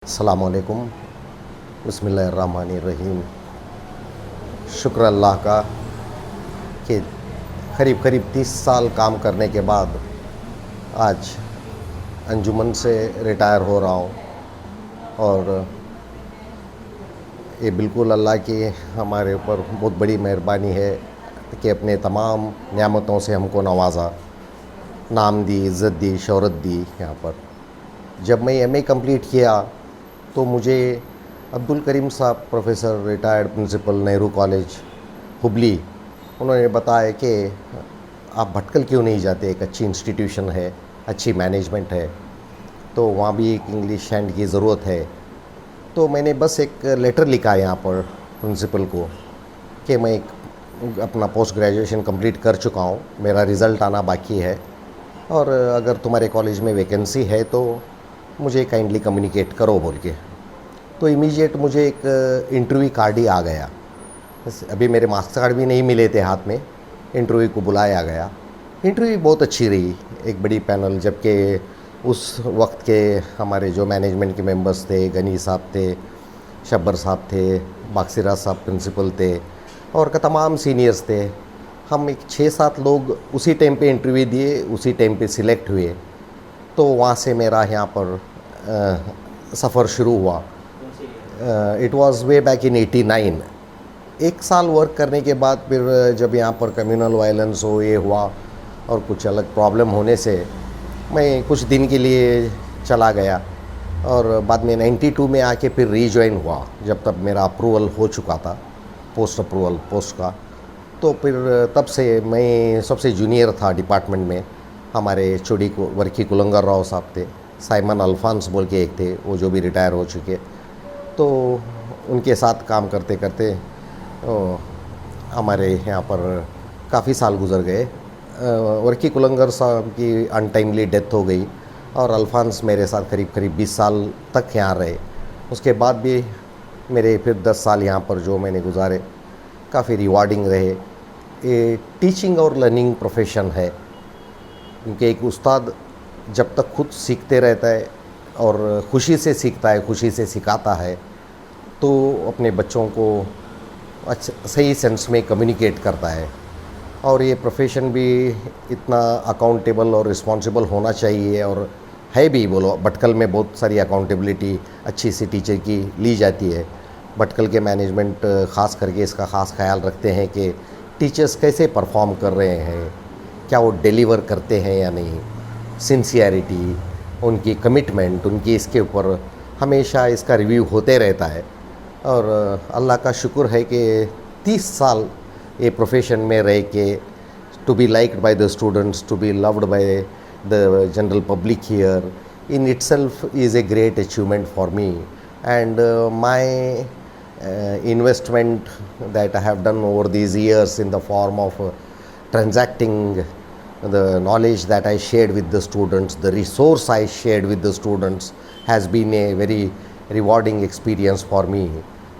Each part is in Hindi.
अस्सलामुअलैकुम बिस्मिल्लाहिर्रहमानिर्रहीम। शुक्र अल्लाह का कि करीब करीब 30 साल काम करने के बाद आज अंजुमन से रिटायर हो रहा हूँ। और ये बिल्कुल अल्लाह की हमारे ऊपर बहुत बड़ी मेहरबानी है कि अपने तमाम नेमतों से हमको नवाजा, नाम दी, इज़्ज़त दी, शोहरत दी। यहाँ पर जब मैं एमए कंप्लीट किया तो मुझे अब्दुल करीम साहब, professor retired principal, Nehru college Hubli, उन्होंने बताया कि आप भटकल क्यों नहीं जाते, एक अच्छी इंस्टीट्यूशन है, अच्छी मैनेजमेंट है, तो वहाँ भी एक इंग्लिश हैंड की ज़रूरत है। तो मैंने बस एक लेटर लिखा यहाँ पर प्रिंसिपल को कि मैं अपना पोस्ट ग्रेजुएशन कंप्लीट कर चुका हूँ, मेरा रिज़ल्ट आना बाकी है, और अगर तुम्हारे कॉलेज में वैकेंसी है तो मुझे काइंडली कम्युनिकेट करो बोल के। तो इमीडिएट मुझे एक इंटरव्यू कार्ड ही आ गया। अभी मेरे मार्क्स कार्ड भी नहीं मिले थे हाथ में, इंटरव्यू को बुलाया गया। इंटरव्यू बहुत अच्छी रही, एक बड़ी पैनल, जबकि उस वक्त के हमारे जो मैनेजमेंट के मेंबर्स थे, गनी साहब थे, शब्बर साहब थे, बाक्सिरा साहब प्रिंसिपल थे, और का तमाम सीनियर्स थे। हम एक 6-7 लोग उसी टाइम पे इंटरव्यू दिए, उसी टाइम पे सिलेक्ट हुए। तो वहाँ से मेरा यहाँ पर सफ़र शुरू हुआ। It was way back in 89। एक साल वर्क करने के बाद फिर जब यहाँ पर कम्युनल वायलेंस हो, ये हुआ, और कुछ अलग प्रॉब्लम होने से मैं कुछ दिन के लिए चला गया, और बाद में 92 में आके फिर रीजॉइन हुआ, जब तब मेरा अप्रूवल हो चुका था, पोस्ट अप्रूवल पोस्ट का। तो फिर तब से मैं सबसे जूनियर था डिपार्टमेंट में। हमारे चोड़ी को वर्की कुलंगर राव साहब थे, साइमन अल्फांस बोल के एक थे, वो जो भी रिटायर हो चुके। तो उनके साथ काम करते करते हमारे यहाँ पर काफ़ी साल गुजर गए। वर्की कुलंगर साहब की अनटाइमली डेथ हो गई, और अल्फांस मेरे साथ करीब करीब 20 साल तक यहाँ रहे। उसके बाद भी मेरे फिर 10 साल यहाँ पर जो मैंने गुजारे काफ़ी रिवार्डिंग रहे। ये टीचिंग और लर्निंग प्रोफेशन है, क्योंकि एक उस्ताद जब तक खुद सीखते रहता है और खुशी से सीखता है, खुशी से सिखाता है, तो अपने बच्चों को अच्छा सही सेंस में कम्युनिकेट करता है। और ये प्रोफेशन भी इतना अकाउंटेबल और रिस्पॉन्सिबल होना चाहिए, और है भी। बोलो, भटकल में बहुत सारी अकाउंटेबिलिटी अच्छी सी टीचर की ली जाती है। भटकल के मैनेजमेंट ख़ास करके इसका ख़ास ख्याल रखते हैं कि टीचर्स कैसे परफॉर्म कर रहे हैं, क्या वो डिलीवर करते हैं या नहीं। सिंसियरिटी, उनकी कमिटमेंट, उनकी इसके ऊपर हमेशा इसका रिव्यू होते रहता है। और अल्लाह का शुक्र है कि 30 साल ये प्रोफेशन में रह के, to be liked by the students, to be loved by the general public here, in itself is a great achievement for me. And my investment that I have done over these years in the form of transacting the knowledge that I shared with the students, the resource I shared with the students, has been a very rewarding experience for me.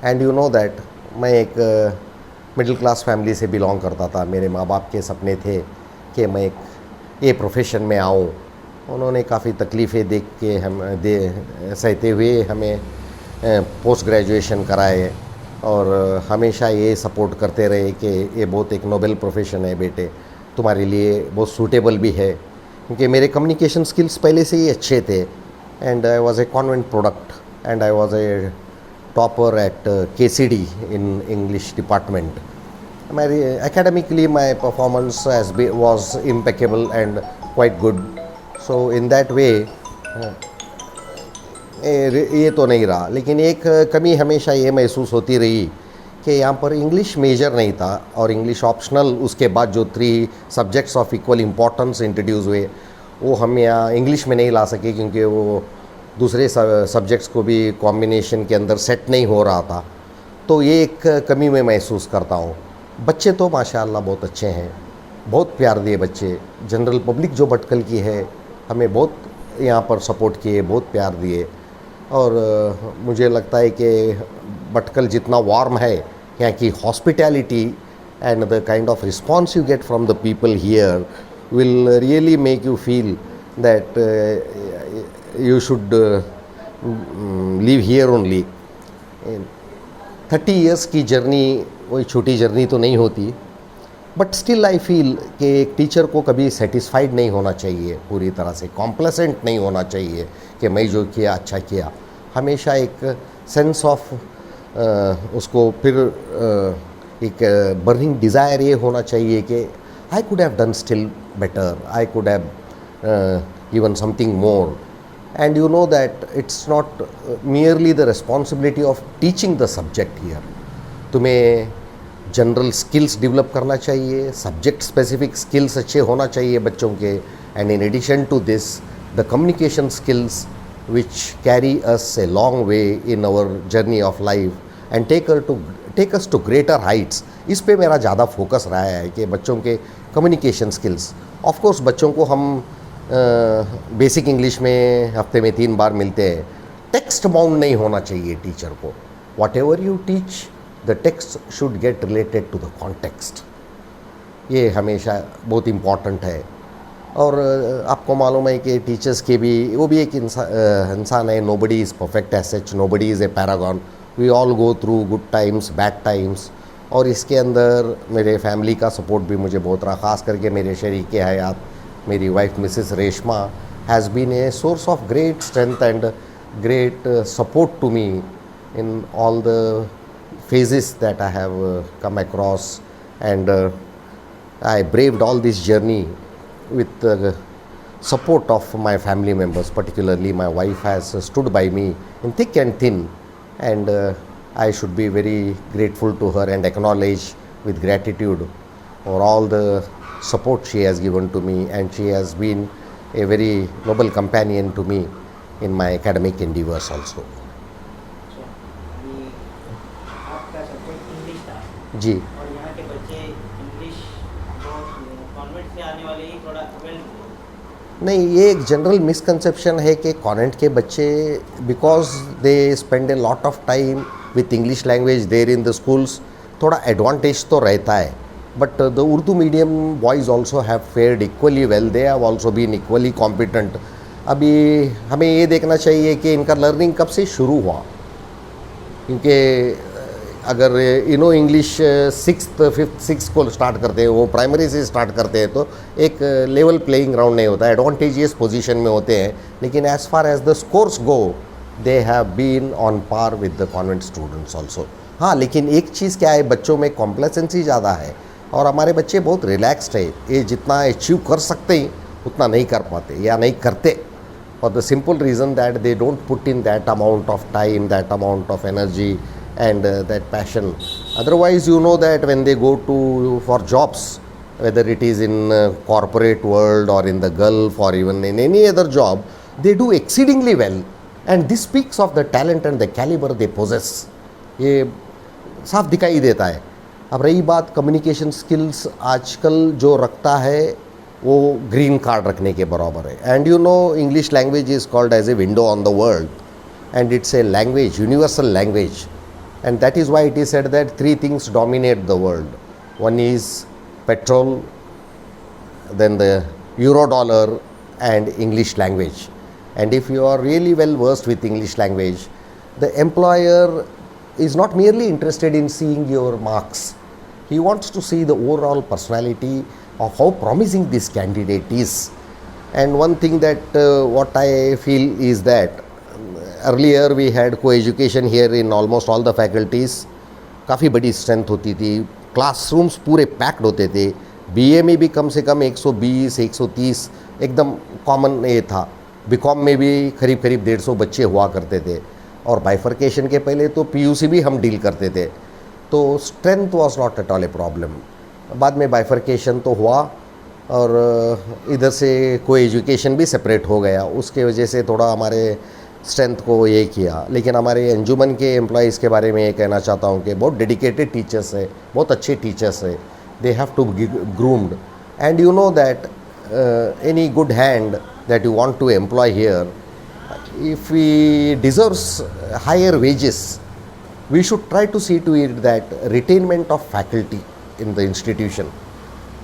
And you know that मैं एक मिडिल क्लास फैमिली से बिलोंग करता था। मेरे माँ बाप के सपने थे कि मैं एक ये प्रोफेशन में आऊँ। उन्होंने काफ़ी तकलीफ़ें देख के सहते हुए हमें पोस्ट ग्रेजुएशन कराए, और हमेशा ये सपोर्ट करते रहे कि ये बहुत एक नोबल प्रोफेशन है बेटे, तुम्हारे लिए बहुत सूटेबल भी है, क्योंकि मेरे कम्युनिकेशन स्किल्स पहले से ही अच्छे थे। And I was a convent product, and I was a topper at KCD in English department. मेरी academically my performance was impeccable and quite good. So in that way ये तो नहीं रहा। लेकिन एक कमी हमेशा ये महसूस होती रही कि यहाँ पर इंग्लिश मेजर नहीं था, और इंग्लिश ऑप्शनल उसके बाद जो 3 subjects of equal importance introduce हुए, वो हम यहाँ इंग्लिश में नहीं ला सके, क्योंकि वो दूसरे सब्जेक्ट्स को भी कॉम्बिनेशन के अंदर सेट नहीं हो रहा था। तो ये एक कमी मैं महसूस करता हूँ। बच्चे तो माशाअल्लाह बहुत अच्छे हैं, बहुत प्यार दिए बच्चे। जनरल पब्लिक जो भटकल की है, हमें बहुत यहाँ पर सपोर्ट किए, बहुत प्यार दिए। और मुझे लगता है कि भटकल जितना वार्म है, यहाँ की hospitality and the kind of response you get from the people here will really make you feel that you should live here only. 30 years की जर्नी कोई छोटी जर्नी तो नहीं होती, बट स्टिल आई फील कि एक टीचर को कभी सेटिस्फाइड नहीं होना चाहिए, पूरी तरह से कॉम्प्लेसेंट नहीं होना चाहिए कि मैं जो किया अच्छा किया. हमेशा एक सेंस ऑफ उसको फिर एक बर्निंग डिज़ायर ये होना चाहिए कि I could have done still better, I could have given something more. And you know that it's not merely the responsibility of teaching the subject here. तुम्हें जनरल स्किल्स डेवलप करना चाहिए, सब्जेक्ट स्पेसिफिक स्किल्स अच्छे होना चाहिए बच्चों के, and in addition to this the communication skills which carry us a long way in our journey of life and take us to greater heights. इस पे मेरा ज़्यादा फोकस रहा है कि बच्चों के कम्युनिकेशन स्किल्स. ऑफ कोर्स बच्चों को हम बेसिक इंग्लिश में हफ्ते में 3 बार मिलते हैं. टेक्स्ट बाउंड नहीं होना चाहिए टीचर को. Whatever you teach, the text should get related to the context. ये हमेशा बहुत इम्पॉर्टेंट है. और आपको मालूम है कि टीचर्स के भी वो भी एक इंसान है. Nobody is perfect as such, nobody is a paragon. We all go through good times, bad times. और इसके अंदर मेरे फैमिली का सपोर्ट भी मुझे बहुत रहा, ख़ास करके मेरे शरीक हयात मेरी wife Mrs Reshma has been a source of great strength and great support to me in all the phases that I have come across, and I braved all this journey with the support of my family members. Particularly my wife has stood by me in thick and thin, and I should be very grateful to her and acknowledge with gratitude for all the support she has given to me, and she has been a very noble companion to me in my academic endeavors also. जी. और यहाँ के बच्चे इंग्लिश कॉन्वेंट से आने वाले ही थोड़ा नहीं, ये एक जनरल मिसकंसेप्शन है कि कॉन्वेंट के बच्चे because they spend a lot of time with English language there in the schools, थोड़ा एडवांटेज तो रहता है. But the Urdu medium boys also have fared equally well, they have also been equally competent. अभी हमें ये देखना चाहिए कि इनका लर्निंग कब से शुरू हुआ, क्योंकि अगर इंग्लिश 6th 5th 6th को स्टार्ट करते हैं, वो प्राइमरी से स्टार्ट करते हैं, तो एक लेवल प्लेइंग ग्राउंड नहीं होता. एडवांटेजियस पोजीशन में होते हैं, लेकिन as far as the scores go they have been on par with the convent students also. हाँ, लेकिन एक चीज़ क्या है, बच्चों में कॉम्प्लेसेंसी ज़्यादा है और हमारे बच्चे बहुत रिलैक्सड है. ये जितना अचीव कर सकते हैं उतना नहीं कर पाते या नहीं करते, for the simple reason that they don't put in that amount of time, that amount of energy and that passion. Otherwise, you know that when they go to for jobs, whether it is in corporate world or in the Gulf or even in any other job, they do exceedingly well, and this speaks of the talent and the caliber they possess. ये साफ दिखाई देता है. अब रही बात कम्युनिकेशन स्किल्स, आजकल जो रखता है वो ग्रीन कार्ड रखने के बराबर है. And you know English language is called as a window on the world, and it's a language, universal language. And that is why it is said that 3 things dominate the world. One is petrol, then the euro dollar, and English language. And if you are really well versed with English language, the employer is not merely interested in seeing your marks. He wants to see the overall personality of how promising this candidate is. And one thing that what I feel is that earlier we had co-education here in almost all the faculties. काफ़ी बड़ी स्ट्रेंथ होती थी, क्लासरूम्स पूरे पैक्ड होते थे. बीए में भी कम से कम 120 130 एकदम कॉमन ये था. बीकॉम में भी करीब 150 बच्चे हुआ करते थे. और बाइफर्केशन के पहले तो पीयूसी भी हम डील करते थे, तो strength was not at all a problem. बाद में बाइफर्केशन तो हुआ और इधर से को-एजुकेशन भी सेपरेट हो गया. उसके वजह से थोड़ा हमारे स्ट्रेंथ को ये किया. लेकिन हमारे अंजुमन के एम्प्लॉइज़ के बारे में ये कहना चाहता हूँ कि बहुत डेडिकेटेड टीचर्स है, बहुत अच्छे टीचर्स है. They have to be groomed, and you know that any good hand that you want to employ here, if we deserves higher wages, we should try to see to it that retainment of faculty in the institution.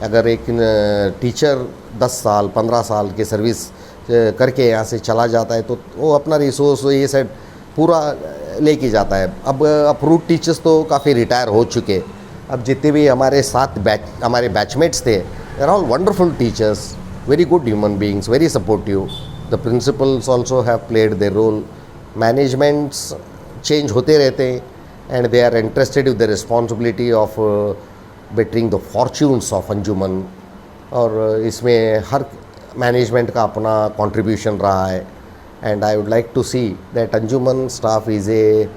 अगर एक टीचर 10 साल 15 साल के सर्विस करके यहाँ से चला जाता है तो वो अपना रिसोर्स ये सब पूरा लेके जाता है। अब अप्रूव्ड टीचर्स तो काफ़ी रिटायर हो चुके। अब जितने भी हमारे साथ हमारे बैचमेट्स थे, they are all wonderful teachers, very good human beings, very supportive. The principals also have played their role. Managements change होते रहते हैं and they are interested with the responsibility of bettering the fortunes of Anjuman. और इसमें हर मैनेजमेंट का अपना कंट्रीब्यूशन रहा है and I would like to see that Anjuman staff is a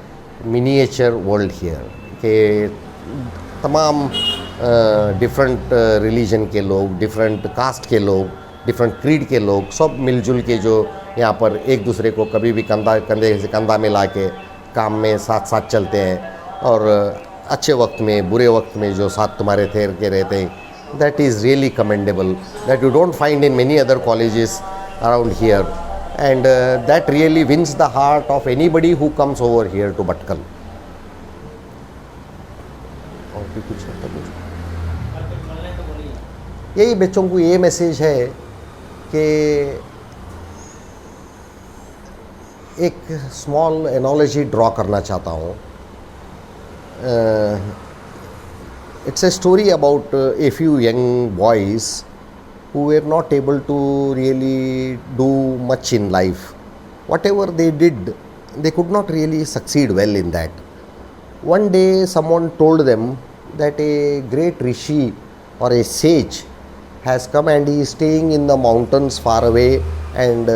miniature world here के तमाम डिफरेंट रिलीजन के लोग, डिफरेंट कास्ट के लोग, डिफरेंट क्रीड के लोग सब मिलजुल के जो यहाँ पर एक दूसरे को कभी भी कंधे से कंधा मिला के काम में साथ साथ चलते हैं और अच्छे वक्त में बुरे वक्त में जो साथ तुम्हारे ठहर के रहते हैं, that is really commendable, that you don't find in many other colleges around here, and that really wins the heart of anybody who comes over here to Bhatkal. और भी कुछ है तो कुछ और कुछ बोलना है तो बोलिए। यही बच्चों को ये मैसेज है कि एक स्मॉल एनोलॉजी ड्रॉ करना चाहता हूँ। It's a story about a few young boys who were not able to really do much in life. Whatever they did, they could not really succeed well in that. One day, someone told them that a great rishi or a sage has come and he is staying in the mountains far away, and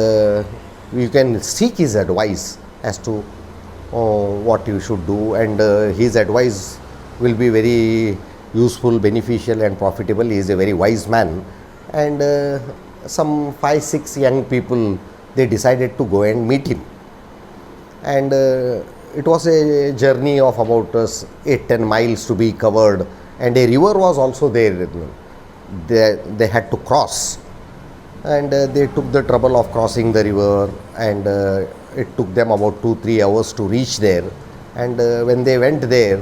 you can seek his advice as to what you should do, and his advice will be very useful, beneficial and profitable. He is a very wise man. And some 5-6 young people, they decided to go and meet him. And it was a journey of about 8-10 miles to be covered, and a river was also there. They had to cross, and they took the trouble of crossing the river, and it took them about 2-3 hours to reach there. And when they went there,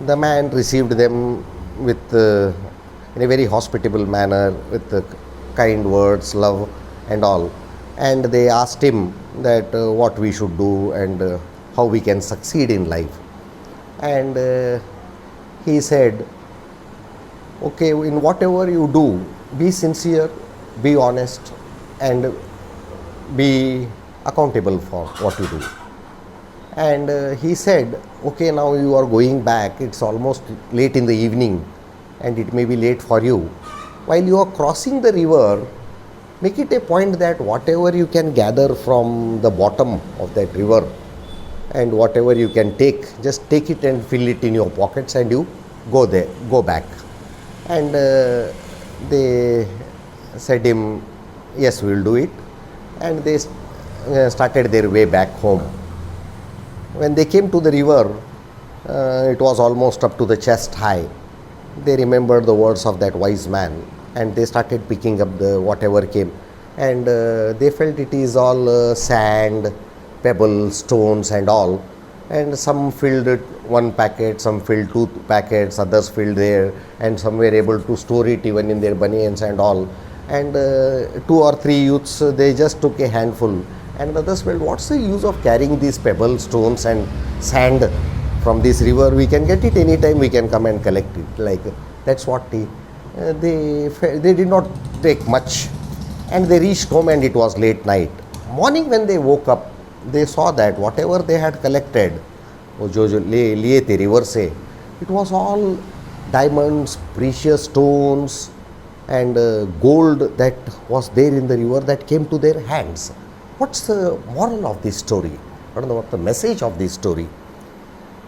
the man received them with in a very hospitable manner, with kind words, love and all. And they asked him that what we should do and how we can succeed in life. And he said, okay, in whatever you do, be sincere, be honest, and be accountable for what you do. And he said, okay, now you are going back, it's almost late in the evening and it may be late for you. While you are crossing the river, make it a point that whatever you can gather from the bottom of that river and whatever you can take, just take it and fill it in your pockets and you go back. And they said him, yes, we will do it. And they started their way back home. When they came to the river, it was almost up to the chest high. They remembered the words of that wise man and they started picking up the whatever came. And they felt it is all sand, pebbles, stones and all. And some filled it 1 packet, some filled 2 packets, others filled there, and some were able to store it even in their banians and all. And 2 or 3 youths, they just took a handful. And others felt, what's the use of carrying these pebbles, stones and sand from this river? We can get it anytime, we can come and collect it. Like, that's what they did not take much. And they reached home and it was late night. Morning when they woke up, they saw that whatever they had collected, वो जो लिए थे river से, it was all diamonds, precious stones and gold that was there in the river that came to their hands. What's the moral of this story? I don't know what the message of this story.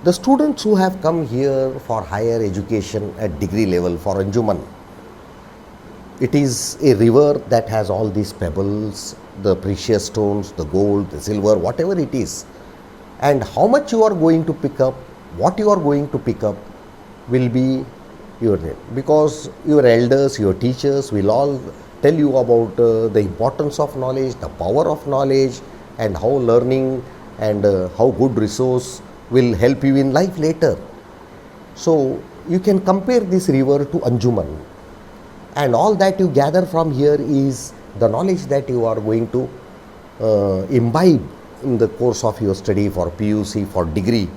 The students who have come here for higher education at degree level for Anjuman, it is a river that has all these pebbles, the precious stones, the gold, the silver, whatever it is. And how much you are going to pick up, what you are going to pick up will be your name. Because your elders, your teachers will all tell you about the importance of knowledge, the power of knowledge, and how learning and how good resource will help you in life later. So you can compare this river to Anjuman. And all that you gather from here is the knowledge that you are going to imbibe in the course of your study for PUC, for degree,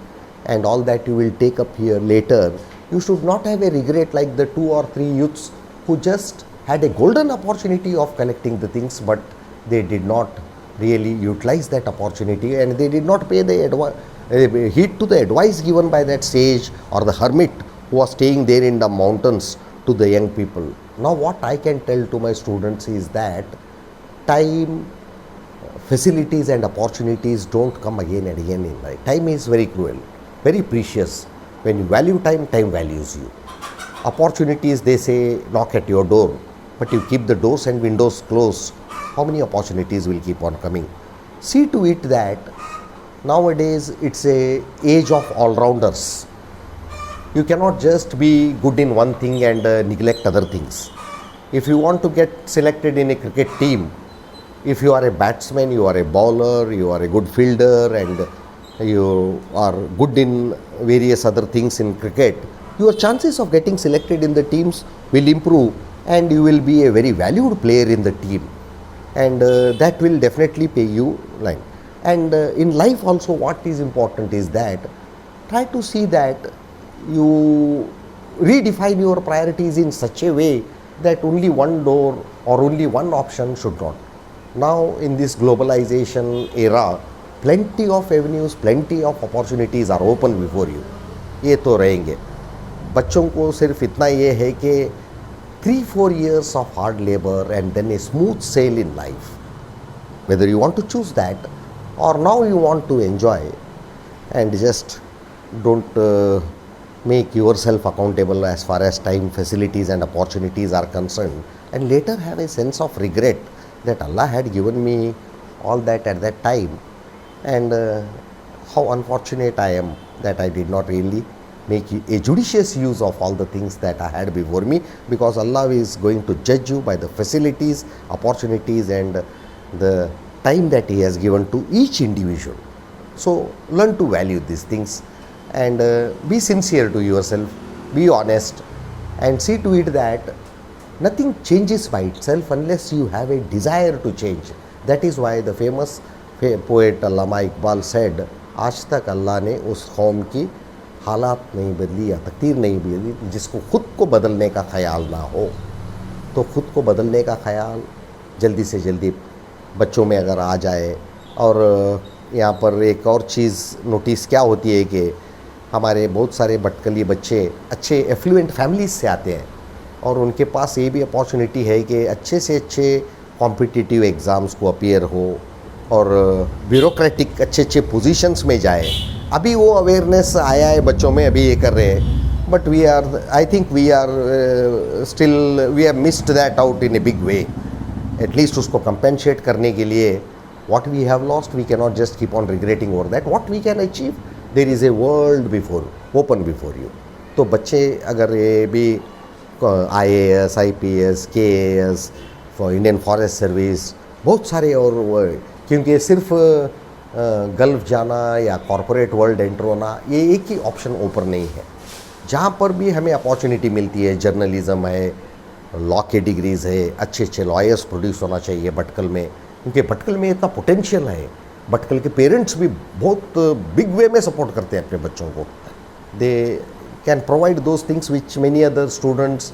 and all that you will take up here later, you should not have a regret like the 2 or 3 youths who just had a golden opportunity of collecting the things, but they did not really utilize that opportunity, and they did not pay the heed to the advice given by that sage or the hermit who was staying there in the mountains to the young people. Now what I can tell to my students is that time, facilities and opportunities don't come again and again in life. Time is very cruel, very precious. When you value time, time values you. Opportunities, they say, knock at your door, but you keep the doors and windows closed. How many opportunities will keep on coming? See to it that nowadays it's a age of all-rounders. You cannot just be good in one thing and neglect other things. If you want to get selected in a cricket team, if you are a batsman, you are a bowler, you are a good fielder, and you are good in various other things in cricket, your chances of getting selected in the teams will improve, and you will be a very valued player in the team, and that will definitely pay you line. And in life also, what is important is that try to see that you redefine your priorities in such a way that only one door or only one option should not. Now in this globalization era, plenty of avenues, plenty of opportunities are open before you. ये तो रहेंगे. बच्चों को सिर्फ इतना ये है कि 3-4 years of hard labor and then a smooth sail in life. Whether you want to choose that or now you want to enjoy and just don't make yourself accountable as far as time, facilities and opportunities are concerned, and later have a sense of regret that Allah had given me all that at that time, and how unfortunate I am that I did not really make a judicious use of all the things that I had before me, because Allah is going to judge you by the facilities, opportunities and the time that He has given to each individual. So learn to value these things and be sincere to yourself, be honest, and see to it that nothing changes by itself unless you have a desire to change. That is why the famous poet Allama Iqbal said, आज तक अल्लाह ने उस कौम की हालात नहीं बदली या तकदीर नहीं बदली जिसको खुद को बदलने का ख्याल ना हो. तो खुद को बदलने का ख्याल जल्दी से जल्दी बच्चों में अगर आ जाए. और यहाँ पर एक और चीज़ नोटिस क्या होती है कि हमारे बहुत सारे भटकली बच्चे अच्छे एफ्लुएंट फैमिलीज से आते हैं और उनके पास ये भी अपॉर्चुनिटी है कि अच्छे से अच्छे कॉम्पिटिटिव एग्ज़ाम्स को अपीयर हो और ब्यूरोक्रेटिक अच्छे पोजीशंस में जाए. अभी वो अवेयरनेस आया है बच्चों में, अभी ये कर रहे हैं, but we are, I think we are still, we have missed that out in a big way. At least उसको कंपेंसेट करने के लिए what we have lost, we cannot just keep on regretting over that. What we can achieve, there is a world before, open before you. तो बच्चे अगर ये भी IAS, IPS, KAS, Indian forest service, बहुत सारे और, क्योंकि सिर्फ गल्फ जाना या कॉरपोरेट वर्ल्ड एंटर होना ये एक ही ऑप्शन ओपन नहीं है. जहाँ पर भी हमें अपॉर्चुनिटी मिलती है, जर्नलिज़म है, लॉ के डिग्रीज़ है, अच्छे लॉयर्स प्रोड्यूस होना चाहिए भटकल में, क्योंकि भटकल में इतना पोटेंशियल है. भटकल के पेरेंट्स भी बहुत बिग वे में सपोर्ट करते हैं अपने बच्चों को. They can provide those things which many other students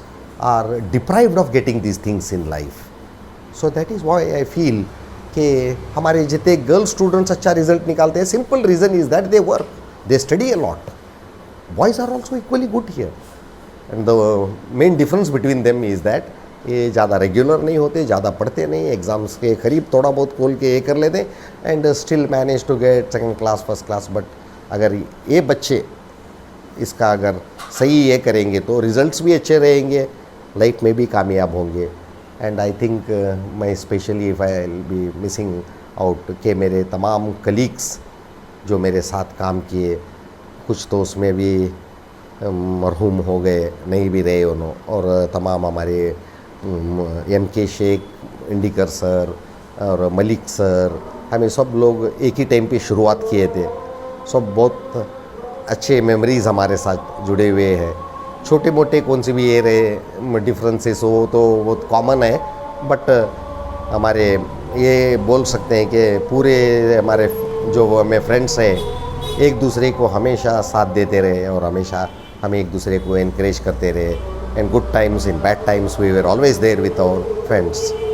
are deprived of getting these things in life. So that is why I feel कि हमारे जितने गर्ल स्टूडेंट्स अच्छा रिजल्ट निकालते हैं, simple reason is that they work, they study a lot. Boys are also equally good here, and the main difference between them is that ये ज़्यादा रेगुलर नहीं होते, ज़्यादा पढ़ते नहीं, एग्ज़ाम्स के करीब थोड़ा बहुत खोल के ये कर लेते हैं and still manage to get second class, first class. But अगर ये बच्चे इसका अगर सही ये करेंगे तो रिज़ल्ट्स भी अच्छे रहेंगे, लाइफ में भी कामयाब होंगे. एंड आई थिंक मैं specially if I will be missing out कि मेरे तमाम कलीग्स जो मेरे साथ काम किए, कुछ तो उसमें भी मरहूम हो गए, नहीं भी रहे उन्होंने, और तमाम हमारे MK शेख, इंडिकर सर और मलिक सर, हमें सब लोग एक ही टाइम पे शुरुआत किए थे. सब बहुत अच्छे मेमोरीज़ हमारे साथ जुड़े हुए हैं. छोटे मोटे कौन से भी ये रहे डिफरेंसेस हो तो बहुत कॉमन है, बट हमारे ये बोल सकते हैं कि पूरे हमारे जो वो हमें फ्रेंड्स हैं एक दूसरे को हमेशा साथ देते रहे और हमेशा हमें एक दूसरे को इनक्रेज करते रहे. In good times, in bad times, we were always there with our friends.